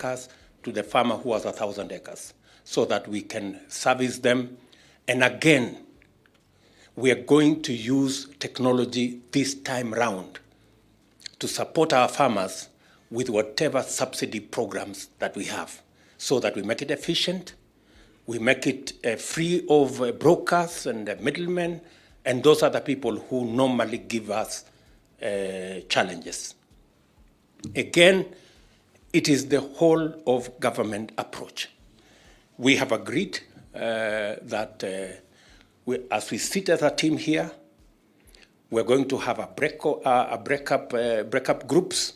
acres to the farmer who has 1,000 acres, so that we can service them. And again, we are going to use technology this time round to support our farmers with whatever subsidy programs that we have, so that we make it efficient, we make it free of brokers and middlemen, and those are the people who normally give us challenges. Again, it is the whole of government approach. We have agreed that as we sit as a team here, we're going to have a breakup groups,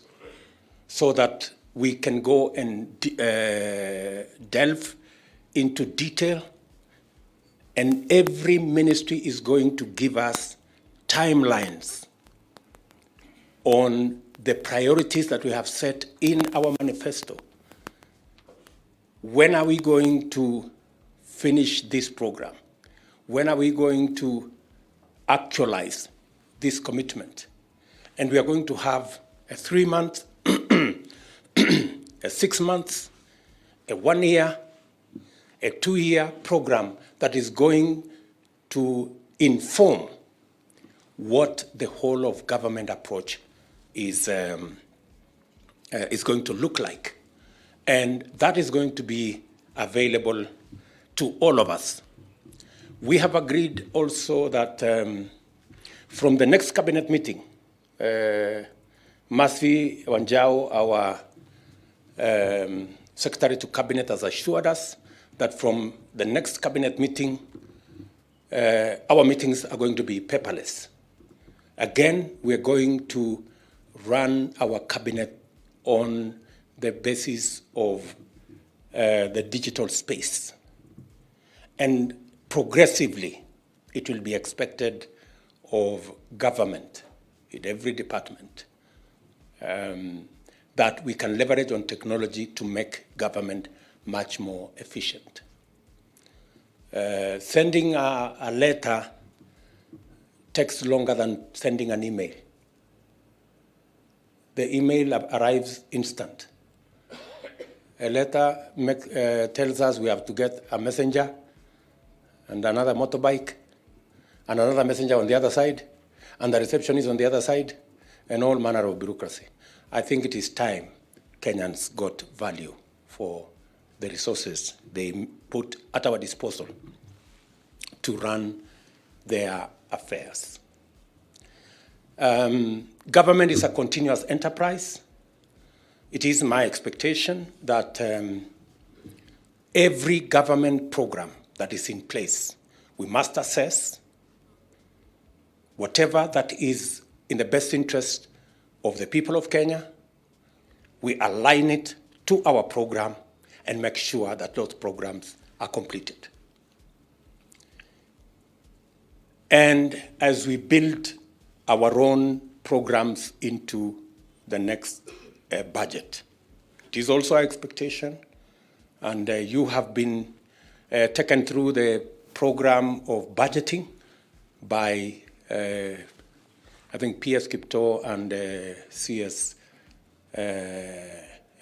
so that we can go and delve into detail, and every ministry is going to give us timelines on the priorities that we have set in our manifesto. When are we going to finish this program? When are we going to actualize this commitment? And we are going to have a 3 month, a 6 months, a 1 year, a 2 year program that is going to inform what the whole of government approach is going to look like. And that is going to be available to all of us. We have agreed also that from the next cabinet meeting, Mercy Wanjau, our Secretary to Cabinet, has assured us that from the next cabinet meeting, our meetings are going to be paperless. Again, we're going to run our cabinet on the basis of the digital space. And progressively, it will be expected of government in every department that we can leverage on technology to make government much more efficient. Sending a letter takes longer than sending an email. The email arrives instant. A letter tells us we have to get a messenger and another motorbike and another messenger on the other side, and the receptionist on the other side, and all manner of bureaucracy. I think it is time Kenyans got value for the resources they put at our disposal to run their affairs. Government is a continuous enterprise. It is my expectation that every government program that is in place, we must assess whatever that is in the best interest of the people of Kenya. We align it to our program and make sure that those programs are completed. And as we build our own programs into the next budget, it is also our expectation, and you have been taken through the program of budgeting by, I think, PS Kipto and CS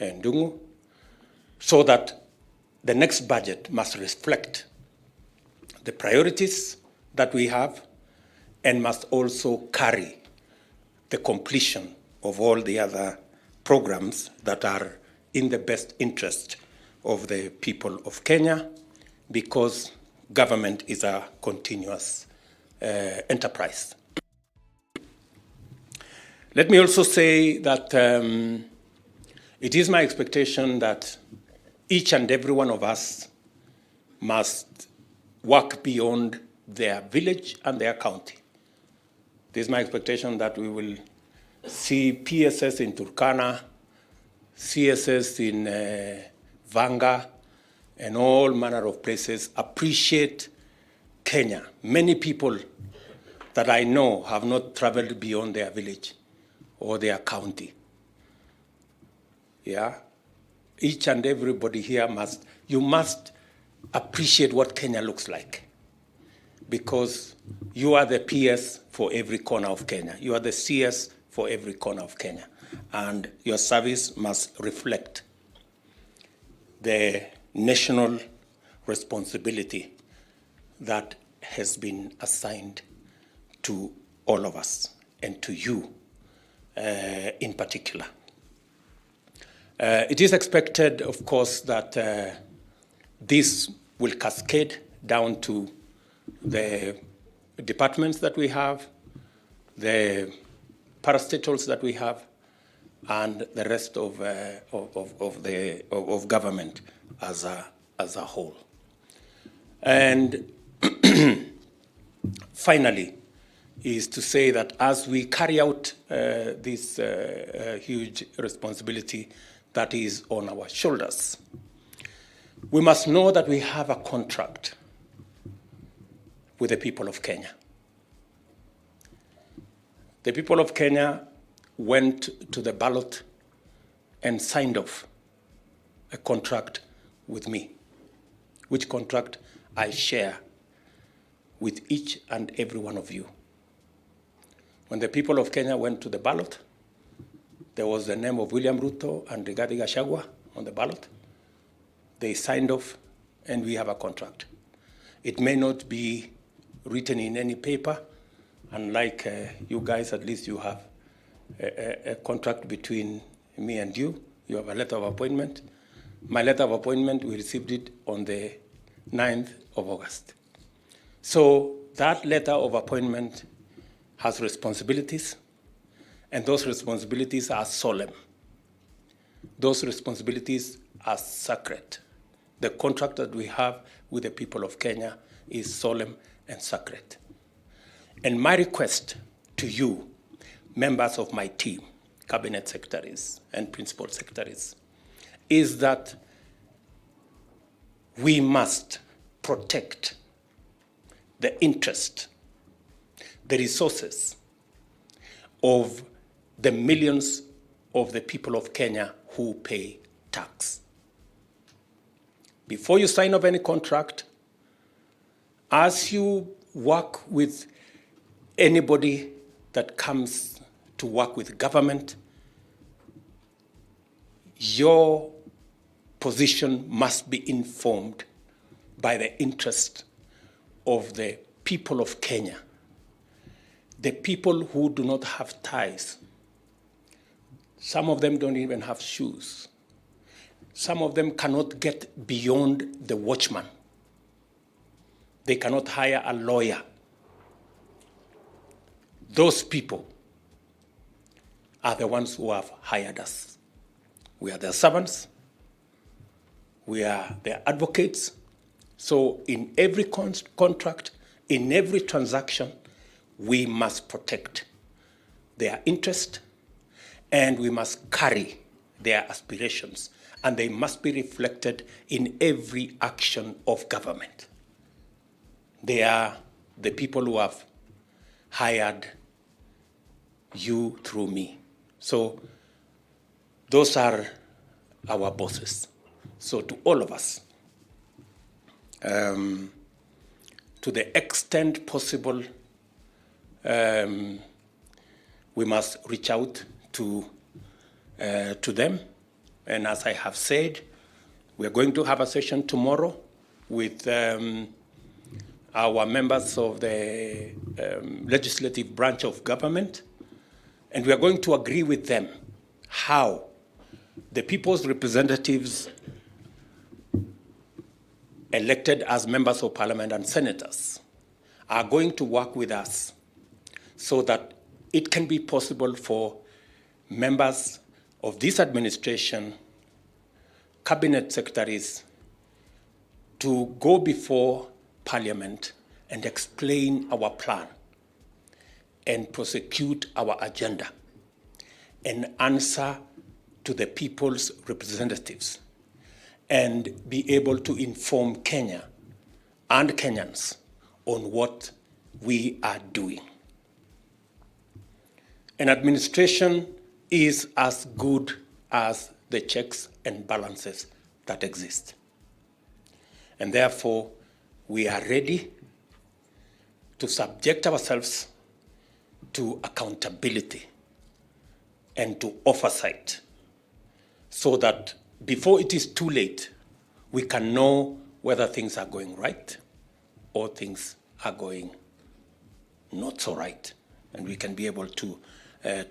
Ndungu, so that the next budget must reflect the priorities that we have and must also carry the completion of all the other programs that are in the best interest of the people of Kenya, because government is a continuous enterprise. Let me also say that it is my expectation that each and every one of us must work beyond their village and their county. It is my expectation that we will see PSS in Turkana, CSS in Vanga, and all manner of places appreciate Kenya. Many people that I know have not traveled beyond their village or their county. Yeah? Each and everybody here you must appreciate what Kenya looks like, because you are the PS for every corner of Kenya. You are the CS for every corner of Kenya, and your service must reflect the national responsibility that has been assigned to all of us and to you in particular. It is expected, of course, that this will cascade down to the departments that we have, the parastatals that we have, and the rest of government as a whole. And finally, is to say that as we carry out this huge responsibility that is on our shoulders, we must know that we have a contract with the people of Kenya. The people of Kenya went to the ballot and signed off a contract with me, which contract I share with each and every one of you. When the people of Kenya went to the ballot, there was the name of William Ruto and Rigathi Gachagua on the ballot. They signed off, and we have a contract. It may not be written in any paper, unlike you guys, at least you have a contract between me and you. You have a letter of appointment. My letter of appointment, we received it on the 9th of August. So that letter of appointment has responsibilities, and those responsibilities are solemn. Those responsibilities are sacred. The contract that we have with the people of Kenya is solemn and sacred. And my request to you, members of my team, cabinet secretaries and principal secretaries, is that we must protect the interest, the resources of the millions of the people of Kenya who pay tax. Before you sign up any contract, as you work with anybody that comes to work with government, your position must be informed by the interest of the people of Kenya, the people who do not have ties. Some of them don't even have shoes. Some of them cannot get beyond the watchman. They cannot hire a lawyer. Those people are the ones who have hired us. We are their servants. We are their advocates. So in every contract, in every transaction, we must protect their interest, and we must carry their aspirations, and they must be reflected in every action of government. They are the people who have hired you through me. So those are our bosses. So to all of us, to the extent possible, we must reach out to them. And as I have said, we are going to have a session tomorrow with our members of the legislative branch of government, and we are going to agree with them how the people's representatives elected as members of parliament and senators are going to work with us so that it can be possible for members of this administration, cabinet secretaries, to go before Parliament and explain our plan and prosecute our agenda and answer to the people's representatives and be able to inform Kenya and Kenyans on what we are doing. An administration is as good as the checks and balances that exist. And therefore, we are ready to subject ourselves to accountability and to oversight so that before it is too late we can know whether things are going right or things are going not so right, and we can be able to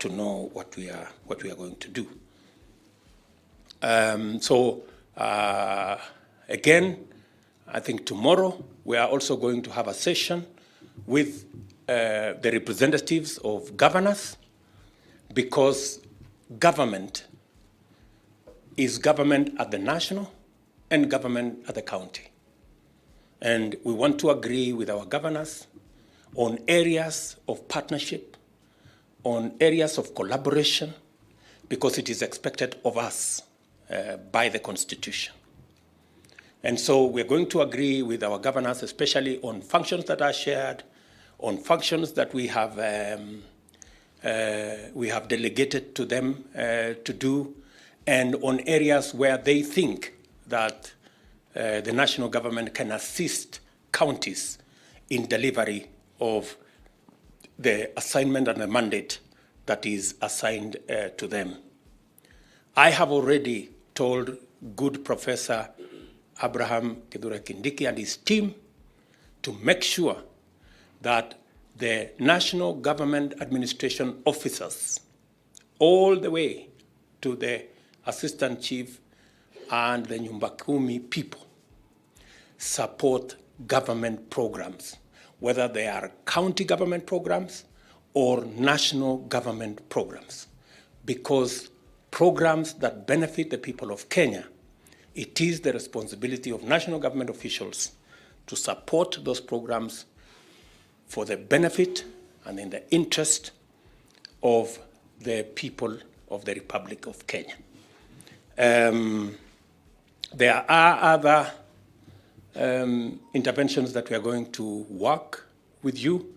know what we are going to do. Again, I think tomorrow we are also going to have a session with the representatives of governors, because government is government at the national and government at the county. And we want to agree with our governors on areas of partnership, on areas of collaboration, because it is expected of us by the Constitution. And so we're going to agree with our governors, especially on functions that are shared, on functions that we have delegated to them to do, and on areas where they think that the national government can assist counties in delivery of the assignment and the mandate that is assigned to them. I have already told good Professor Abraham Kithure Kindiki and his team to make sure that the national government administration officers, all the way to the assistant chief and the Nyumba Kumi people, support government programs, whether they are county government programs or national government programs, because programs that benefit the people of Kenya, it is the responsibility of national government officials to support those programs for the benefit and in the interest of the people of the Republic of Kenya. There are other interventions that we are going to work with you.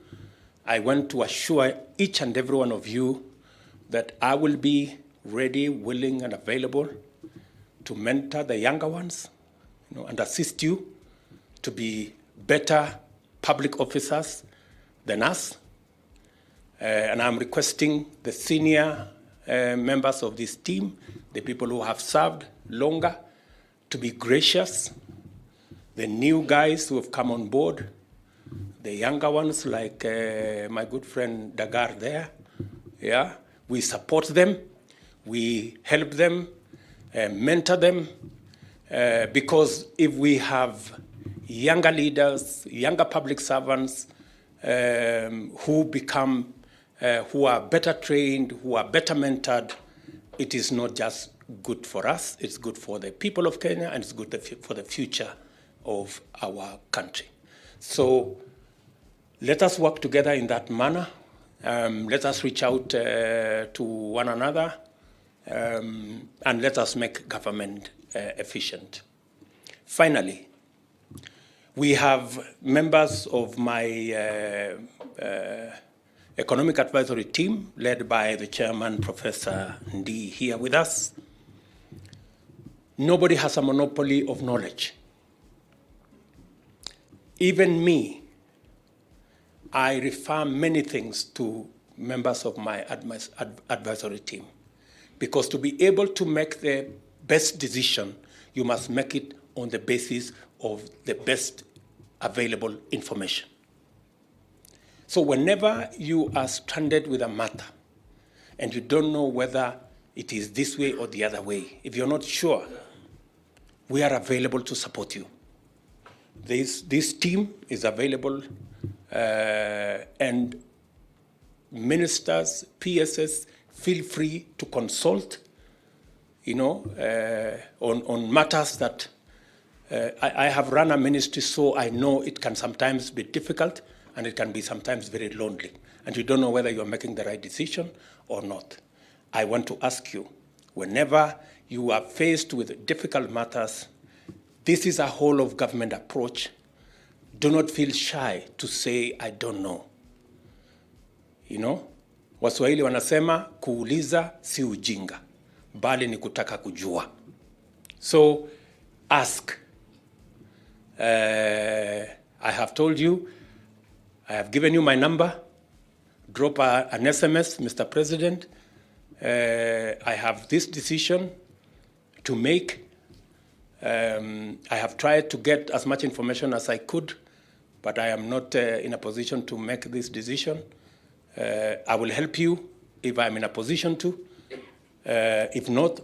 I want to assure each and every one of you that I will be ready, willing, and available to mentor the younger ones, and assist you to be better public officers than us. And I'm requesting the senior members of this team, the people who have served longer, to be gracious. The new guys who have come on board, the younger ones like my good friend Dagar there, yeah, we support them, we help them, mentor them, because if we have younger leaders, younger public servants who are better trained, who are better mentored, it is not just good for us, it's good for the people of Kenya, and it's good for the future of our country. So let us work together in that manner. Let us reach out to one another, and let us make government efficient. Finally, we have members of my economic advisory team, led by the chairman, Professor Ndi, here with us. Nobody has a monopoly of knowledge. Even me, I refer many things to members of my advisory team, because to be able to make the best decision, you must make it on the basis of the best available information. So whenever you are stranded with a matter and you don't know whether it is this way or the other way, if you're not sure, we are available to support you. This team is available, and ministers, PSS, feel free to consult, on matters that I have run a ministry, so I know it can sometimes be difficult and it can be sometimes very lonely, and you don't know whether you're making the right decision or not. I want to ask you, whenever you are faced with difficult matters, this is a whole of government approach. Do not feel shy to say, I don't know. Waswahili wanasema kuuliza si ujinga, bali ni kutaka kujua. So ask. I have told you, I have given you my number. Drop an SMS, Mr. President. I have this decision to make. I have tried to get as much information as I could, but I am not in a position to make this decision. I will help you if I'm in a position to. If not,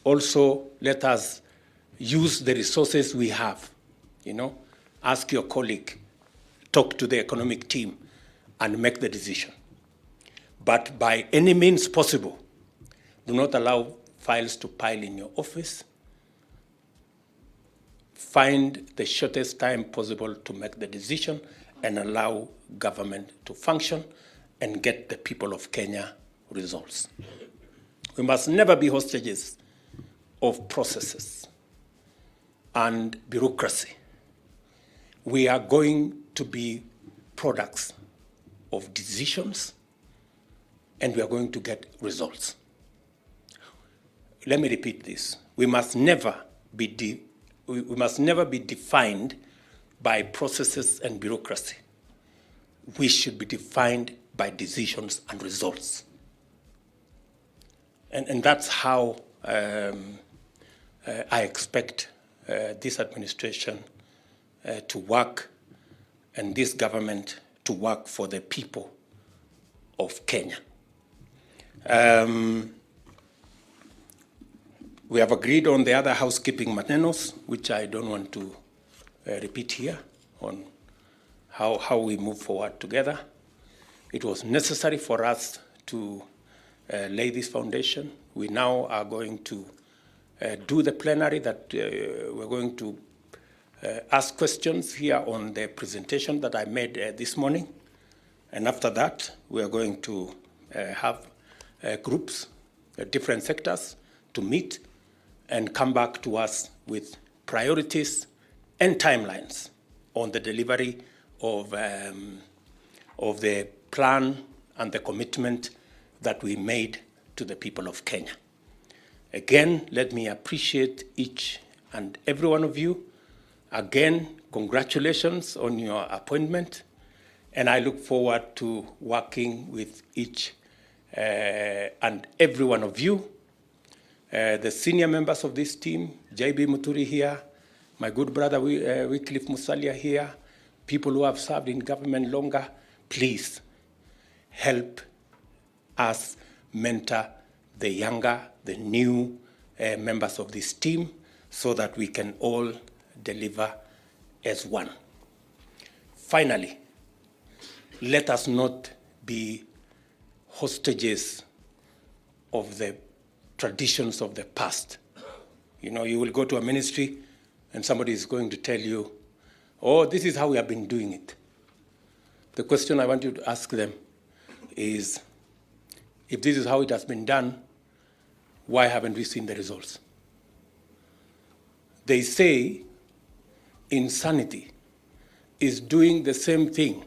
also let us use the resources we have. You know, ask your colleague, talk to the economic team, and make the decision. But by any means possible, do not allow files to pile in your office. Find the shortest time possible to make the decision and allow government to function and get the people of Kenya results. We must never be hostages of processes and bureaucracy. We are going to be products of decisions, and we are going to get results. Let me repeat this. We must never be defined by processes and bureaucracy. We should be defined by decisions and results. And that's how I expect this administration to work, and this government to work for the people of Kenya. We have agreed on the other housekeeping manenos, which I don't want to repeat here, on how we move forward together. It was necessary for us to lay this foundation. We now are going to do the plenary that we're going to ask questions here on the presentation that I made this morning. And after that, we are going to have groups, different sectors, to meet and come back to us with priorities and timelines on the delivery of the plan and the commitment that we made to the people of Kenya. Again, let me appreciate each and every one of you. Again, congratulations on your appointment, and I look forward to working with each and every one of you. The senior members of this team, JB Muturi here, my good brother Wycliffe Musalia here, people who have served in government longer, please help us mentor the younger, the new members of this team, so that we can all deliver as one. Finally, let us not be hostages of the traditions of the past. You know, you will go to a ministry and somebody is going to tell you, oh, this is how we have been doing it. The question I want you to ask them is, if this is how it has been done, why haven't we seen the results? They say insanity is doing the same thing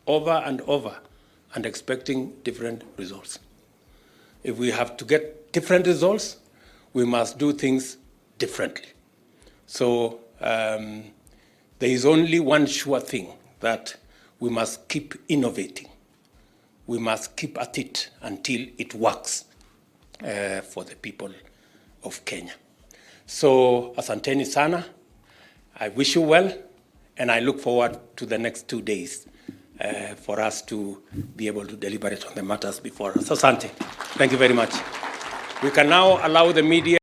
over and over and expecting different results. If we have to get different results, we must do things differently. So there is only one sure thing, that we must keep innovating. We must keep at it until it works for the people of Kenya. So asanteni sana. I wish you well, and I look forward to the next 2 days for us to be able to deliberate on the matters before us. Asante. Thank you very much. We can now allow the media